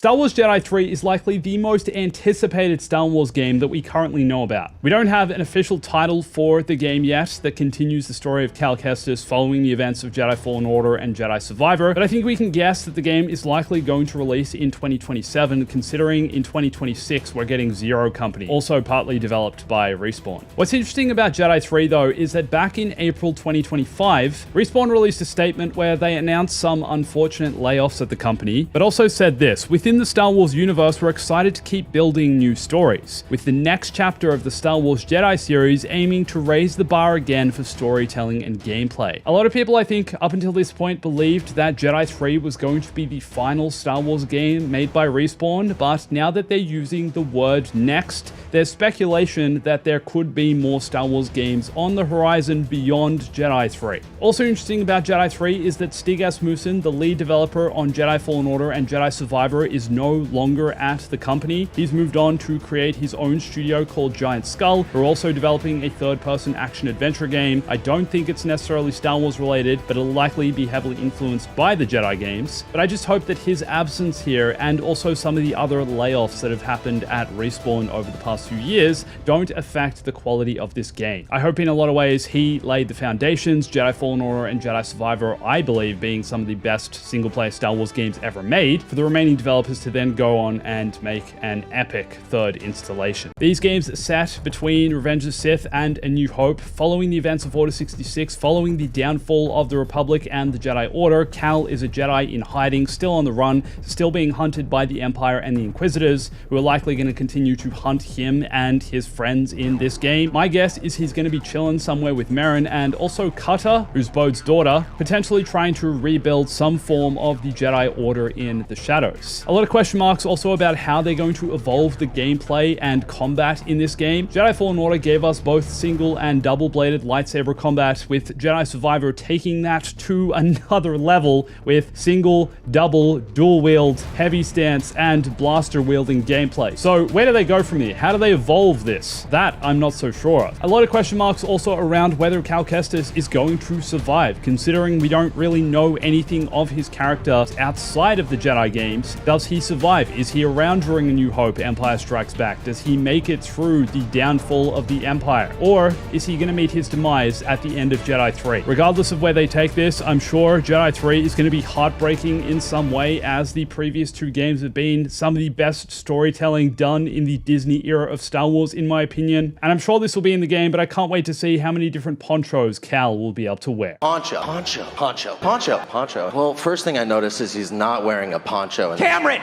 Star Wars Jedi 3 is likely the most anticipated Star Wars game that we currently know about. We don't have an official title for the game yet that continues the story of Cal Kestis following the events of Jedi Fallen Order and Jedi Survivor, but I think we can guess that the game is likely going to release in 2027, considering in 2026 we're getting Zero Company, also partly developed by Respawn. What's interesting about Jedi 3 though is that back in April 2025, Respawn released a statement where they announced some unfortunate layoffs at the company, but also said this: within the Star Wars universe, we're excited to keep building new stories, with the next chapter of the Star Wars Jedi series aiming to raise the bar again for storytelling and gameplay. A lot of people, I think, up until this point believed that Jedi 3 was going to be the final Star Wars game made by Respawn, but now that they're using the word next, there's speculation that there could be more Star Wars games on the horizon beyond Jedi 3. Also interesting about Jedi 3 is that Stig Asmussen, the lead developer on Jedi Fallen Order and Jedi Survivor, is no longer at the company. He's moved on to create his own studio called Giant Skull, who are also developing a third-person action-adventure game. I don't think it's necessarily Star Wars related, but it'll likely be heavily influenced by the Jedi games. But I just hope that his absence here, and also some of the other layoffs that have happened at Respawn over the past few years, don't affect the quality of this game. I hope in a lot of ways he laid the foundations. Jedi Fallen Order and Jedi Survivor, I believe, being some of the best single-player Star Wars games ever made, for the remaining developers to then go on and make an epic third installation. These games are set between Revenge of the Sith and A New Hope, following the events of Order 66, following the downfall of the Republic and the Jedi Order. Cal is a Jedi in hiding, still on the run, still being hunted by the Empire and the Inquisitors, who are likely going to continue to hunt him and his friends in this game. My guess is he's going to be chilling somewhere with Merrin and also Cutter, who's Bode's daughter, potentially trying to rebuild some form of the Jedi Order in the shadows. A lot of question marks also about how they're going to evolve the gameplay and combat in this game. Jedi Fallen Order gave us both single and double-bladed lightsaber combat, with Jedi Survivor taking that to another level with single, double, dual-wield, heavy stance, and blaster-wielding gameplay. So where do they go from here? How do they evolve this? That I'm not so sure of. A lot of question marks also around whether Cal Kestis is going to survive, considering we don't really know anything of his character outside of the Jedi games. Does he survive? Is he around during A New Hope, Empire Strikes Back? Does he make it through the downfall of the Empire? Or is he going to meet his demise at the end of Jedi 3? Regardless of where they take this, I'm sure Jedi 3 is going to be heartbreaking in some way, as the previous two games have been some of the best storytelling done in the Disney era of Star Wars, in my opinion. And I'm sure this will be in the game, but I can't wait to see how many different ponchos Cal will be able to wear. Poncho. Well, first thing I noticed is he's not wearing a poncho. Cameron!